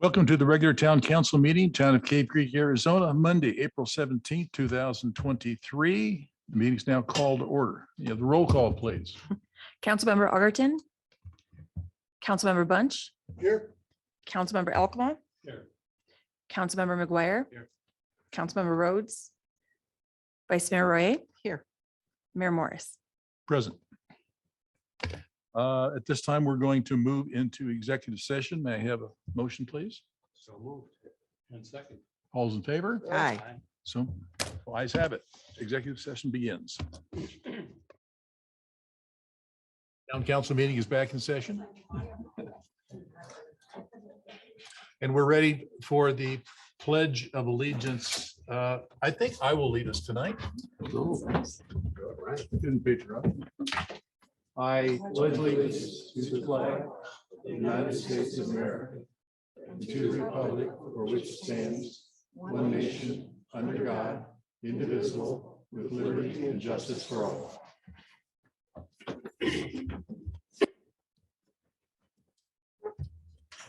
Welcome to the regular town council meeting, Town of Cave Creek, Arizona, Monday, April 17th, 2023. The meeting is now called to order. You have the roll call, please. Councilmember Arterton. Councilmember Bunch. Here. Councilmember Alcamo. Here. Councilmember McGuire. Here. Councilmember Rhodes. Vice Mayor Royer. Here. Mayor Morris. Present. At this time, we're going to move into executive session. May I have a motion, please? So moved. And second. All's in favor? Aye. So ayes have it. Executive session begins. Town council meeting is back in session. And we're ready for the Pledge of Allegiance. I think I will lead us tonight. Didn't picture up. I pledge allegiance to the flag of the United States of America and to the republic for which it stands, one nation, under God, indivisible, with liberty and justice for all.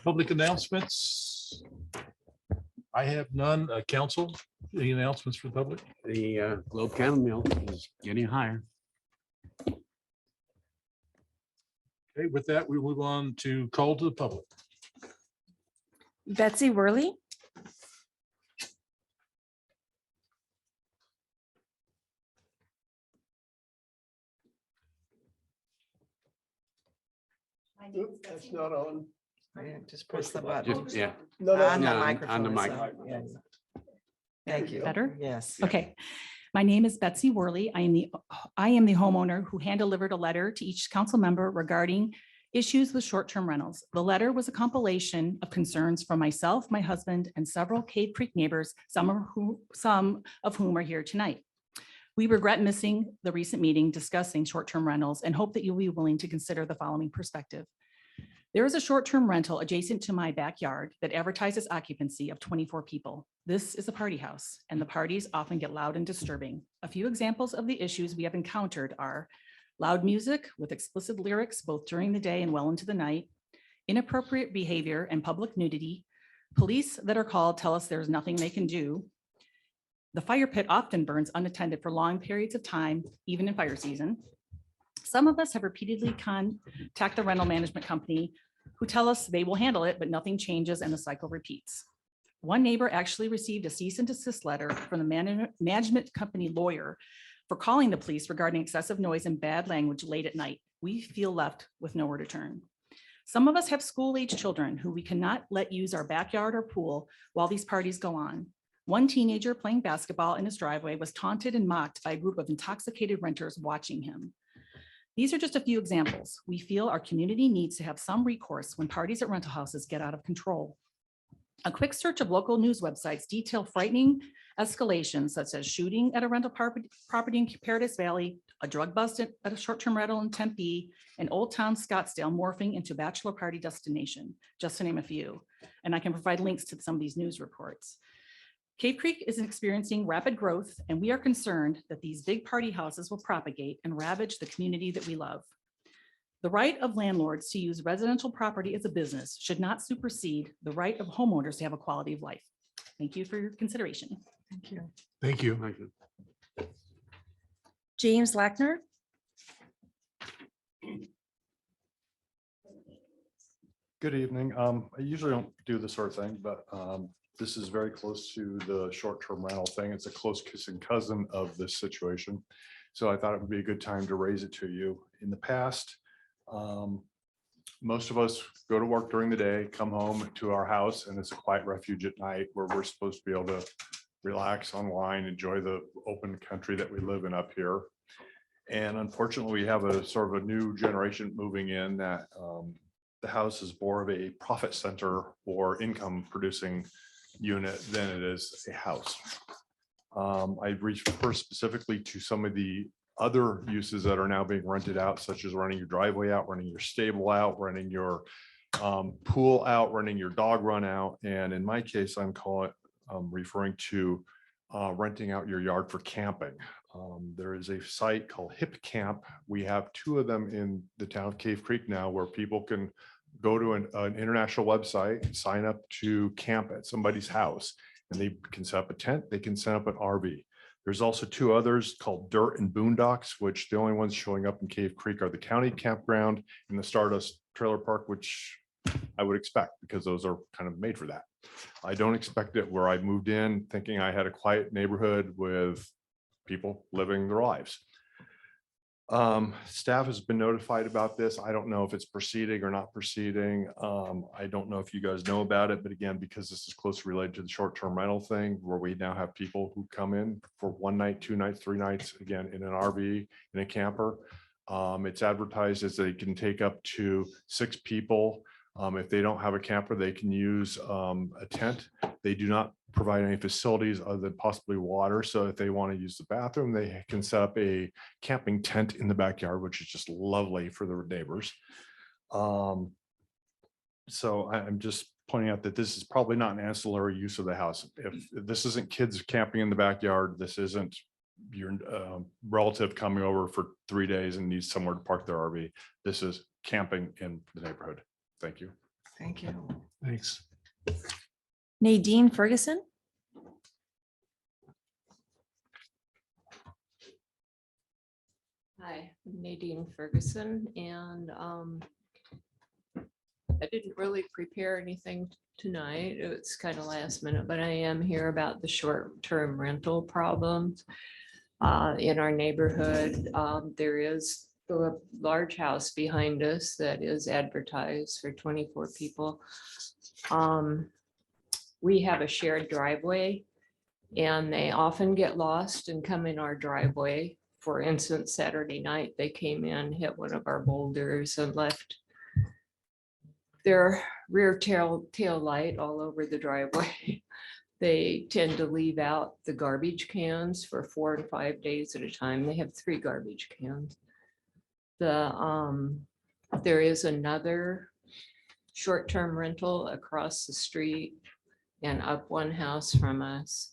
Public announcements. I have none. Council, any announcements for the public? The Globe Chamomile is getting higher. Okay, with that, we move on to call to the public. Betsy Worley. That's not on. Just press the button. Just, yeah. On the No, microphone. on the mic. so, yes. Thank you. Better? Yes. Okay. My name is Betsy Worley. I am the homeowner who hand delivered a letter to each council member regarding issues with short-term rentals. The letter was a compilation of concerns from myself, my husband, and several Cave Creek neighbors, some of whom are here tonight. We regret missing the recent meeting discussing short-term rentals and hope that you'll be willing to consider the following perspective. There is a short-term rental adjacent to my backyard that advertises occupancy of 24 people. This is a party house, and the parties often get loud and disturbing. A few examples of the issues we have encountered are loud music with explicit lyrics both during the day and well into the night, inappropriate behavior and public nudity, police that are called tell us there's nothing they can do. The fire pit often burns unattended for long periods of time, even in fire season. Some of us have repeatedly contacted the rental management company who tell us they will handle it, but nothing changes and the cycle repeats. One neighbor actually received a cease and desist letter from the management company lawyer for calling the police regarding excessive noise and bad language late at night. We feel left with nowhere to turn. Some of us have school-age children who we cannot let use our backyard or pool while these parties go on. One teenager playing basketball in his driveway was taunted and mocked by a group of intoxicated renters watching him. These are just a few examples. We feel our community needs to have some recourse when parties at rental houses get out of control. A quick search of local news websites detail frightening escalations such as shooting at a rental property in Paradise Valley, a drug bust at a short-term rental in Tempe, and Old Town Scottsdale morphing into bachelor party destination, just to name a few. And I can provide links to some of these news reports. Cave Creek is experiencing rapid growth, and we are concerned that these big party houses will propagate and ravage the community that we love. The right of landlords to use residential property as a business should not supersede the right of homeowners to have a quality of life. Thank you for your consideration. Thank you. Thank you. Thank you. James Lackner. Good evening. I usually don't do this sort of thing, but this is very close to the short-term rental thing. It's a close kissing cousin of this situation. So I thought it would be a good time to raise it to you. In the past, most of us go to work during the day, come home to our house, and it's a quiet refuge at night where we're supposed to be able to relax, unwind, enjoy the open country that we live in up here. And unfortunately, we have a sort of a new generation moving in that the house is more of a profit center or income producing unit than it is a house. I refer specifically to some of the other uses that are now being rented out, such as renting your driveway out, renting your stable out, renting your pool out, renting your dog run out. And in my case, I'm referring to renting out your yard for camping. There is a site called Hip Camp. We have two of them in the town of Cave Creek now where people can go to an international website, sign up to camp at somebody's house, and they can set up a tent, they can set up an RV. There's also two others called Dirt and Boondocks, which the only ones showing up in Cave Creek are the county campground and the Stardust Trailer Park, which I would expect because those are kind of made for that. I don't expect it where I moved in thinking I had a quiet neighborhood with people living their lives. Staff has been notified about this. I don't know if it's proceeding or not proceeding. I don't know if you guys know about it, but again, because this is closely related to the short-term rental thing, where we now have people who come in for 1 night, 2 nights, 3 nights, again, in an RV, in a camper. It's advertised as they can take up to 6 people. If they don't have a camper, they can use a tent. They do not provide any facilities other than possibly water. So if they want to use the bathroom, they can set up a camping tent in the backyard, which is just lovely for the neighbors. So I'm just pointing out that this is probably not an ancillary use of the house. If this isn't kids camping in the backyard, this isn't your relative coming over for 3 days and needs somewhere to park their RV. This is camping in the neighborhood. Thank you. Thank you. Thanks. Nadine Ferguson. Hi, I'm Nadine Ferguson, and I didn't really prepare anything tonight. It's kind of last minute, but I am here about the short-term rental problems in our neighborhood. There is the large house behind us that is advertised for 24 people. We have a shared driveway, and they often get lost and come in our driveway. For instance, Saturday night, they came in, hit one of our boulders and left their rear tail light all over the driveway. They tend to leave out the garbage cans for 4 and 5 days at a time. They have 3 garbage cans. There is another short-term rental across the street and up one house from us.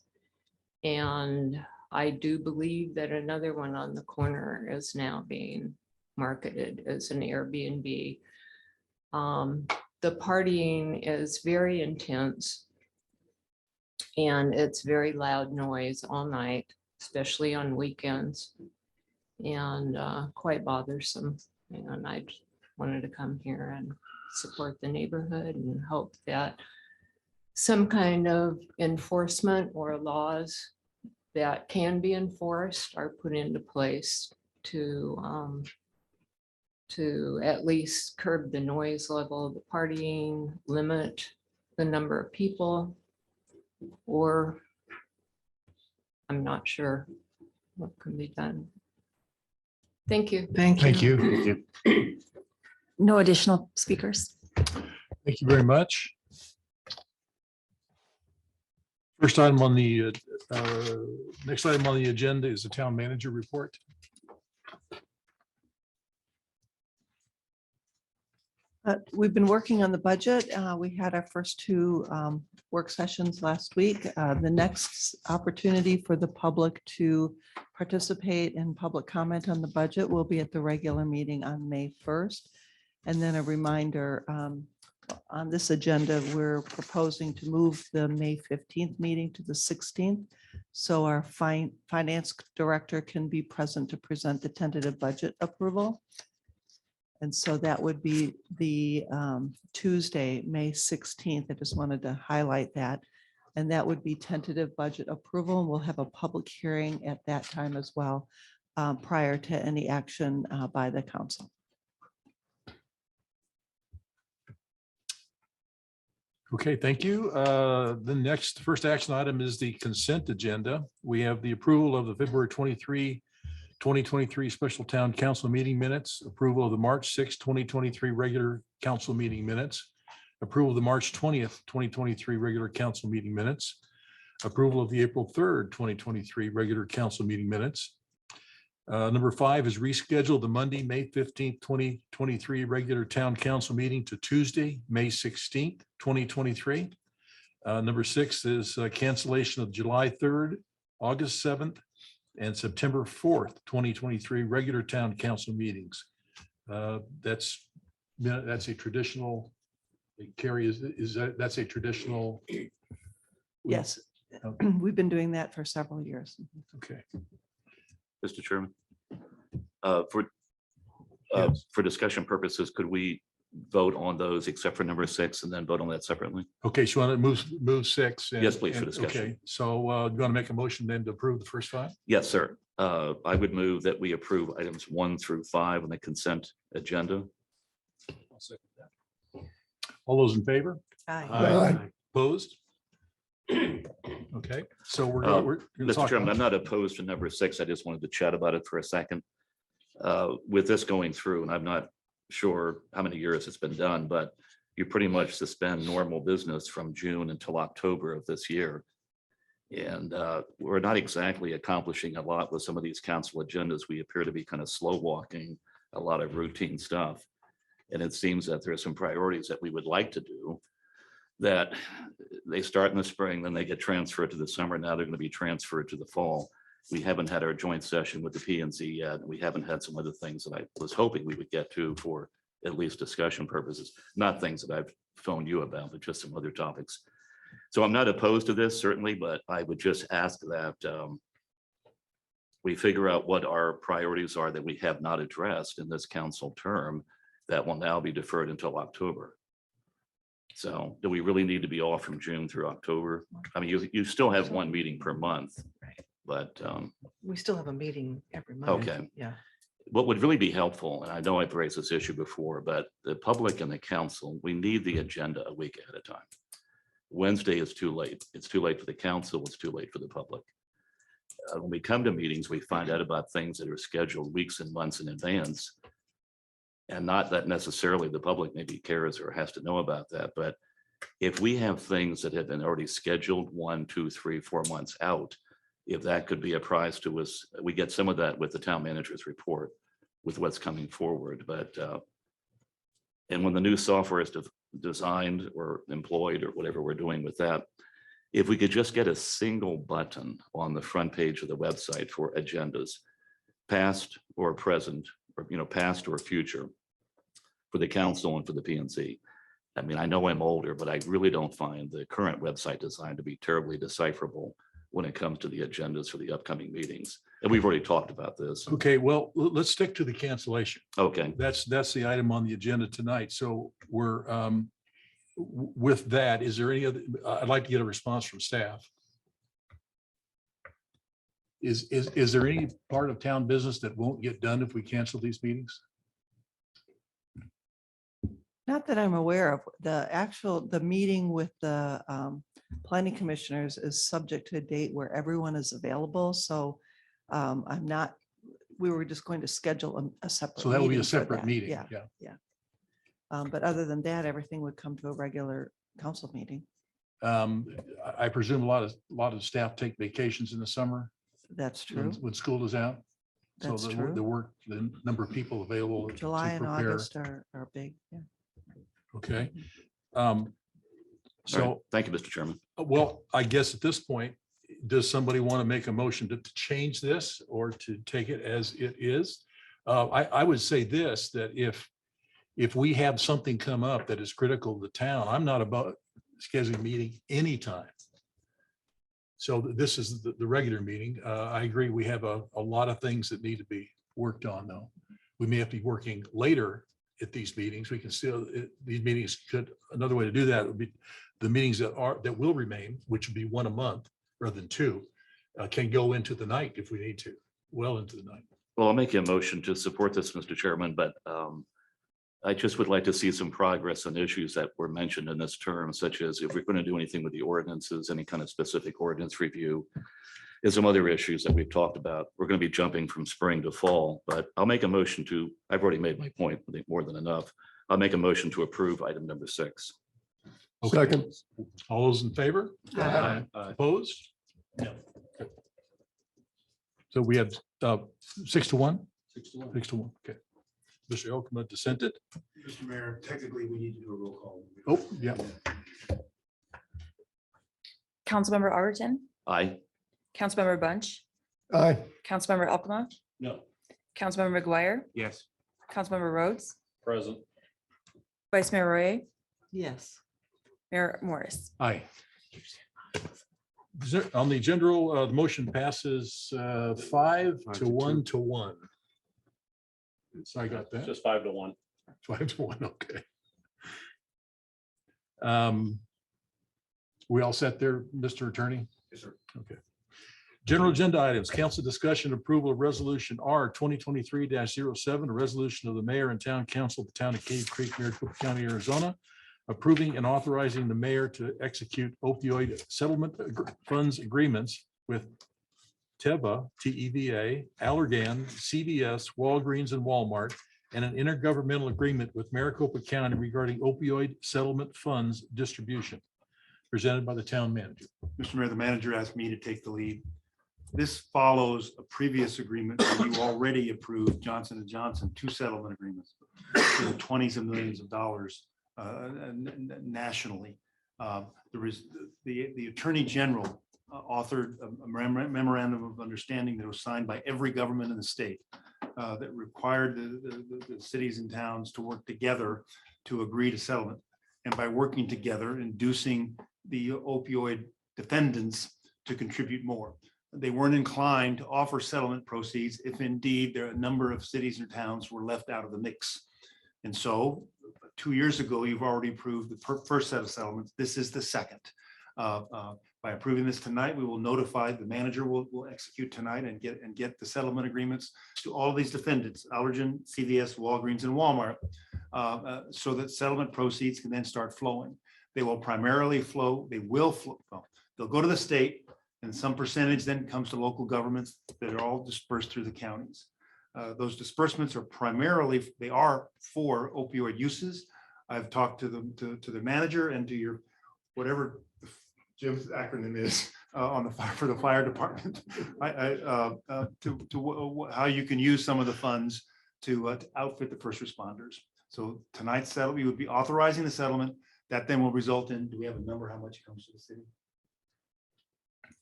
And I do believe that another one on the corner is now being marketed as an Airbnb. The partying is very intense, and it's very loud noise all night, especially on weekends, and quite bothersome. And I wanted to come here and support the neighborhood and hope that some kind of enforcement or laws that can be enforced are put into place to at least curb the noise level of the partying, limit the number of people, or I'm not sure what can be done. Thank you. Thank you. Thank you. No additional speakers. Thank you very much. First item on the, next item on the agenda is the town manager report. We've been working on the budget. We had our first 2 work sessions last week. The next opportunity for the public to participate in public comment on the budget will be at the regular meeting on May 1st. And then a reminder, on this agenda, we're proposing to move the May 15th meeting to the 16th. So our finance director can be present to present the tentative budget approval. And so that would be the Tuesday, May 16th. I just wanted to highlight that. And that would be tentative budget approval. And we'll have a public hearing at that time as well, prior to any action by the council. Okay, thank you. The first action item is the consent agenda. We have the approval of the February 23, 2023 special town council meeting minutes, approval of the March 6, 2023 regular council meeting minutes, approval of the March 20th, 2023 regular council meeting minutes, approval of the April 3rd, 2023 regular council meeting minutes. Number 5 is reschedule the Monday, May 15th, 2023 regular town council meeting to Tuesday, May 16th, 2023. Number 6 is cancellation of July 3rd, August 7th, and September 4th, 2023 regular town council meetings. That's That's a traditional, Carrie, that's a traditional, Yes, Okay. we've been doing that for several years. okay. Mr. Chairman. For Yes. for discussion purposes, could we vote on those except for number 6 and then vote on that separately? Okay, so you want to move 6? Yes, please, for discussion. Okay, so you want to make a motion then to approve the first 5? Yes, sir. I would move that we approve items 1 through 5 on the consent agenda. All those in favor? Aye. Opposed? Okay, so we're, Uh, we're. gonna Mr. talk Chairman, about- I'm not opposed to number 6. I just wanted to chat about it for a second. With this going through, and I'm not sure how many years it's been done, but you pretty much suspend normal business from June until October of this year. And we're not exactly accomplishing a lot with some of these council agendas. We appear to be kind of slow walking a lot of routine stuff. And it seems that there are some priorities that we would like to do that they start in the spring, then they get transferred to the summer. Now they're going to be transferred to the fall. We haven't had our joint session with the PNC yet. We haven't had some other things that I was hoping we would get to for at least discussion purposes, not things that I've phoned you about, but just some other topics. So I'm not opposed to this certainly, but I would just ask that we figure out what our priorities are that we have not addressed in this council term that will now be deferred until October. So do we really need to be off from June through October? I mean, you still have one meeting per month, Right. but We still have a meeting every month. Okay. Yeah. what would really be helpful, and I know I've raised this issue before, but the public and the council, we need the agenda a week ahead of time. Wednesday is too late. It's too late for the council. It's too late for the public. When we come to meetings, we find out about things that are scheduled weeks and months in advance. And not that necessarily the public maybe cares or has to know about that, but if we have things that have been already scheduled 1, 2, 3, 4 months out, if that could be a prize to us, we get some of that with the town manager's report with what's coming forward, but and when the new software is designed or employed or whatever we're doing with that, if we could just get a single button on the front page of the website for agendas, past or present, or past or future, for the council and for the PNC. I mean, I know I'm older, but I really don't find the current website design to be terribly decipherable when it comes to the agendas for the upcoming meetings. And we've already talked about this. Okay, well, let's stick to the cancellation. Okay, That's the item on the agenda tonight. So we're, with that, is there any other, I'd like to get a response from staff. Is there any part of town business that won't get done if we cancel these meetings? Not that I'm aware of. The meeting with the planning commissioners is subject to a date where everyone is available. So we were just going to schedule a separate. So that would be a meeting for separate that. meeting. Yeah. Yeah. But other than that, everything would come to a regular council meeting. I presume a lot of staff take vacations in the summer That's true. when school is out. So That's the true. the number of people available. to July and prepare. August are big. Yeah. Okay. all right. So, Thank you, Mr. Chairman. well, I guess at this point, does somebody want to make a motion to change this or to take it as it is? I would say this, that if we have something come up that is critical to the town, I'm not about scheduling a meeting anytime. So this is the regular meeting. I agree, we have a lot of things that need to be worked on, though. We may have to be working later at these meetings. We can still, these meetings could, another way to do that would be the meetings that will remain, which would be 1 a month rather than 2, can go into the night if we need to, well into the night. Well, I'll make a motion to support this, Mr. Chairman, but I just would like to see some progress on issues that were mentioned in this term, such as if we're going to do anything with the ordinances, any kind of specific ordinance review, and some other issues that we've talked about. We're going to be jumping from spring to fall, but I'll make a motion to, I've already made my point, I think more than enough. I'll make a motion to approve item number 6. Okay. Second. All those in favor? Aye. Opposed? No. Good. So we have 6 to 1? 6 to 1, okay. Mr. Elkman dissented? Mr. Mayor, technically, we need to do a roll call. Oh, yeah. Councilmember Arton, Aye. Councilmember Bunch, Aye. Councilmember Alcamo, No. Councilmember McGuire, Yes. Councilmember Rhodes, Present. Vice Mayor Royer, Yes. Mayor Morris. Aye. On the general, the motion passes 5-1. So I got that. Just 5-1. 5-1, okay. We all set there, Mr. Attorney? Yes, sir. Okay. General agenda items, council discussion approval of resolution R 2023-07, a resolution of the mayor and town council of the town of Cave Creek, Maricopa County, Arizona, approving and authorizing the mayor to execute opioid settlement funds agreements with Teva, TEVA, Allergan, CVS, Walgreens, and Walmart, and an intergovernmental agreement with Maricopa County regarding opioid settlement funds distribution, presented by the town manager. Mr. Mayor, the manager asked me to take the lead. This follows a previous agreement where you already approved Johnson & Johnson, 2 settlement agreements, for the 20s of millions of dollars nationally. There was the Attorney General authored a memorandum of understanding that was signed by every government in the state that required the cities and towns to work together to agree to settlement. And by working together, inducing the opioid defendants to contribute more. They weren't inclined to offer settlement proceeds if indeed there are a number of cities and towns were left out of the mix. And so 2 years ago, you've already approved the first set of settlements. This is the second. By approving this tonight, we will notify the manager will execute tonight and get the settlement agreements to all of these defendants, Allergan, CVS, Walgreens, and Walmart, so that settlement proceeds can then start flowing. They will primarily flow, they'll go to the state, and some percentage then comes to local governments that are all dispersed through the counties. Those disbursements are primarily, they are for opioid uses. I've talked to the manager and to your, whatever Jim's acronym is on the fire, for the fire department, how you can use some of the funds to outfit the first responders. So tonight's settlement, we would be authorizing the settlement that then will result in, do we have a number, how much comes to the city?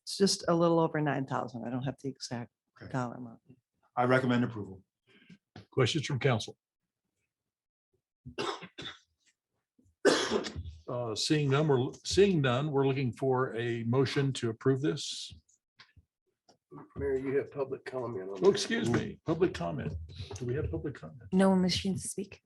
It's just a little over 9,000. I don't have the exact Okay. dollar amount. I recommend approval. Questions from council? Seeing none, we're looking for a motion to approve this. Mayor, you have public comment on. Oh, excuse me, public comment. Do we have public comment? No one wishing to speak.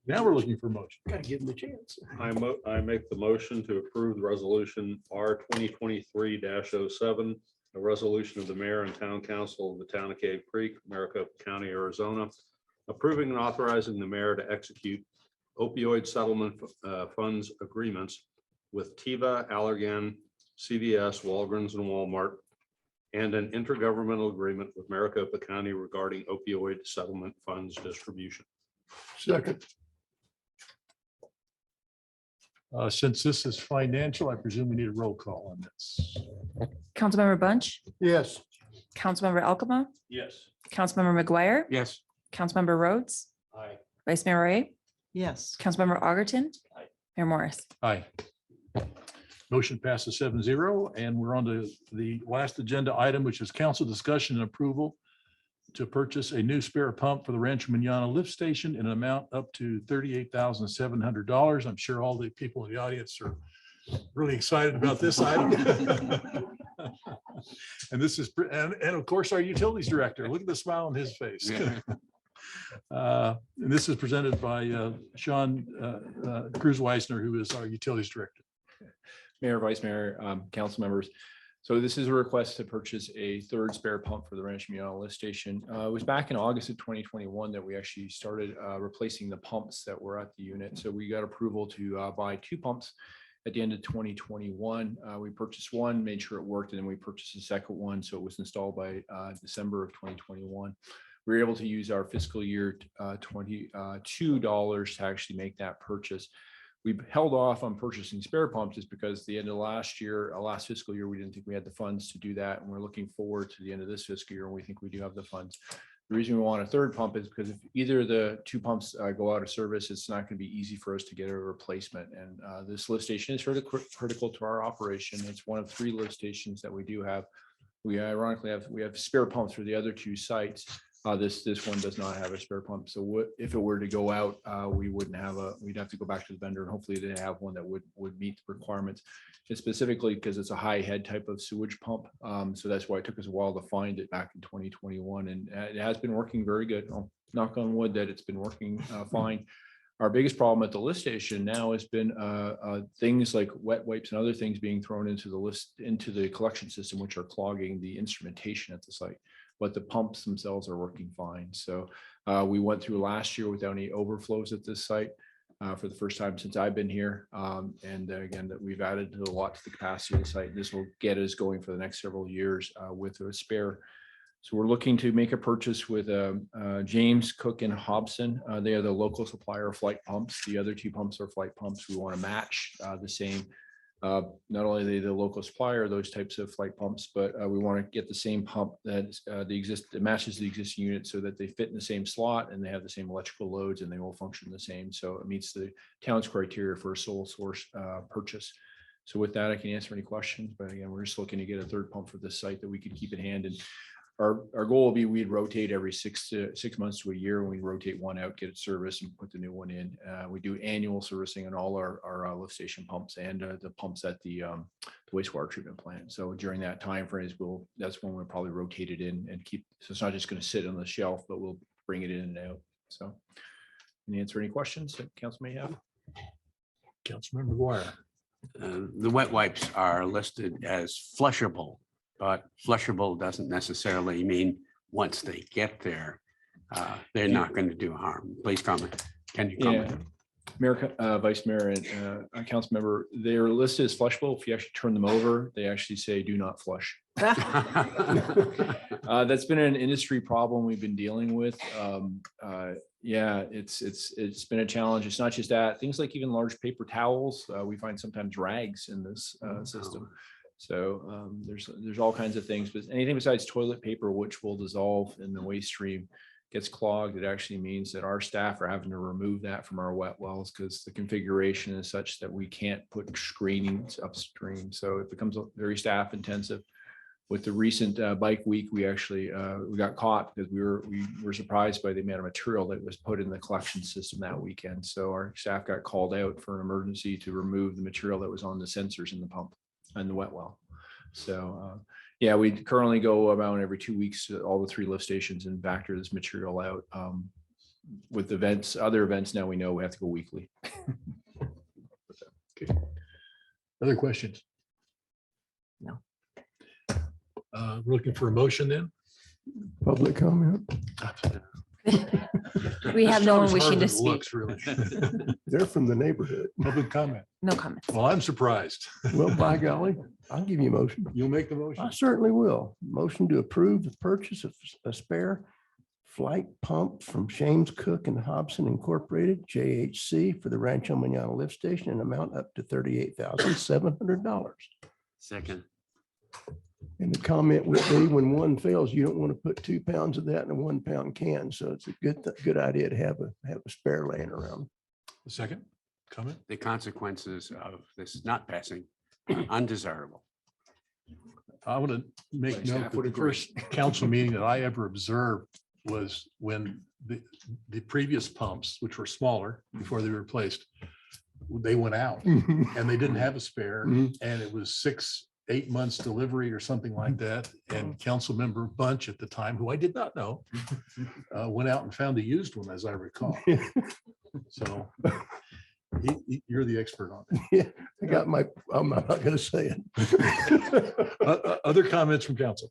Now we're looking for a motion. Gotta give them a chance. I make the motion to approve the resolution R 2023-07, a resolution of the mayor and town council of the town of Cave Creek, Maricopa County, Arizona, approving and authorizing the mayor to execute opioid settlement funds agreements with Teva, Allergan, CVS, Walgreens, and Walmart, and an intergovernmental agreement with Maricopa County regarding opioid settlement funds distribution. Second. Since this is financial, I presume we need a roll call on this. Councilmember Bunch, Yes. Councilmember Alcamo, Yes. Councilmember McGuire, Yes. Councilmember Rhodes, Aye. Vice Mayor Royer, Yes. Councilmember Augerton, Aye. Mayor Morris. Aye. Motion passes 7-0, and we're on to the last agenda item, which is council discussion and approval to purchase a new spare pump for the Rancho Manana lift station in an amount up to $38,700. I'm sure all the people in the audience are really excited about this item. And this is, and of course, our utilities director. Look at the smile on his face. And this is presented by Sean Cruz Weisner, who is our utilities director. Mayor, Vice Mayor, council members. So this is a request to purchase a third spare pump for the Rancho Manana lift station. It was back in August of 2021 that we actually started replacing the pumps that were at the unit. So we got approval to buy 2 pumps at the end of 2021. We purchased one, made sure it worked, and then we purchased a second one. So it was installed by December of 2021. We were able to use our fiscal year $22 to actually make that purchase. We held off on purchasing spare pumps just because the end of last year, last fiscal year, we didn't think we had the funds to do that. And we're looking forward to the end of this fiscal year, and we think we do have the funds. The reason we want a third pump is because if either of the 2 pumps go out of service, it's not going to be easy for us to get a replacement. And this lift station is critical to our operation. It's one of 3 lift stations that we do have. We ironically have spare pumps for the other 2 sites. This one does not have a spare pump. So what, if it were to go out, we wouldn't have we'd have to go back to the vendor and hopefully they have one that would meet the requirements. And specifically because it's a high head type of sewage pump. So that's why it took us a while to find it back in 2021, and it has been working very good. I'll knock on wood that it's been working fine. Our biggest problem at the lift station now has been things like wet wipes and other things being thrown into the collection system, which are clogging the instrumentation at the site. But the pumps themselves are working fine. So we went through last year without any overflows at this site for the first time since I've been here. And again, that we've added a lot to the capacity of the site. This will get us going for the next several years with a spare. So we're looking to make a purchase with James Cook and Hobson. They are the local supplier of flight pumps. The other two pumps are flight pumps. We want to match the same. Not only are they the local supplier of those types of flight pumps, but we want to get the same pump that matches the existing unit so that they fit in the same slot and they have the same electrical loads and they will function the same. So it meets the town's criteria for a sole source purchase. So with that, I can answer any questions. But again, we're just looking to get a third pump for this site that we could keep in hand. And our goal will be we'd rotate every 6 months to a year. When we rotate one out, get it serviced and put the new one in. We do annual servicing on all our lift station pumps and the pumps at the wastewater treatment plant. So during that time frame, that's when we'll probably rotate it in and keep. So it's not just going to sit on the shelf, but we'll bring it in and out. So can you answer any questions that council may have? Councilmember Dwyer. The wet wipes are listed as flushable, but flushable doesn't necessarily mean once they get there, they're not going to do harm. Please comment. Can you comment? Mayor, Vice Mayor and Council Member, they're listed as flushable. If you actually turn them over, they actually say do not flush. That's been an industry problem we've been dealing with. Yeah, it's been a challenge. It's not just that. Things like even large paper towels, we find sometimes rags in this system. So there's all kinds of things, but anything besides toilet paper, which will dissolve in the waste stream, gets clogged. It actually means that our staff are having to remove that from our wet wells because the configuration is such that we can't put screenings upstream. So it becomes very staff intensive. With the recent bike week, we actually we got caught because we were surprised by the amount of material that was put in the collection system that weekend. So our staff got called out for an emergency to remove the material that was on the sensors in the pump and the wet well. So yeah, we currently go around every 2 weeks to all the 3 lift stations and factor this material out. With events, other events, now we know we have to go weekly. Okay. Other questions? No. We're looking for a motion then? Public comment. We have no one wishing to As hard as it speak. looks, really. They're from the neighborhood. Public comment. No comments. Well, I'm surprised. Well, by golly, I'll give you a motion. You'll make the motion. I certainly will. Motion to approve the purchase of a spare flight pump from James Cook and Hobson Incorporated, JHC, for the Rancho Manana lift station, an amount up to $38,700. Second. And the comment would be, when one fails, you don't want to put 2 pounds of that in a 1 pound can. So it's a good idea to have a spare laying around. The second comment? The consequences of this not passing are undesirable. I want to make Right, note staff that would the agree. first council meeting that I ever observed was when the previous pumps, which were smaller before they were replaced, they went out and they didn't have a spare, Mhm. and it was 6-8 months delivery or something like that. And Council Member Bunch at the time, who I did not know, went out and found a used one, as I recall. So you're the expert on it. Yeah, I got I'm not going to say it. Other comments from council?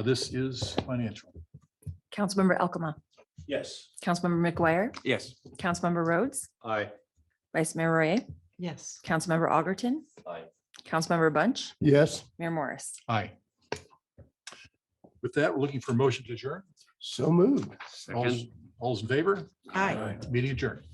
This is financial. Councilmember Elkama, Yes. Councilmember McGuire, Yes. Councilmember Rhodes, Aye. Vice Mayor Royer, Yes. Councilmember Oggerton. Aye. Councilmember Bunch, Yes, Mayor Morris. Aye. With that, we're looking for a motion to adjourn. so moved. All's Second. all's in favor? Aye. Meeting adjourned.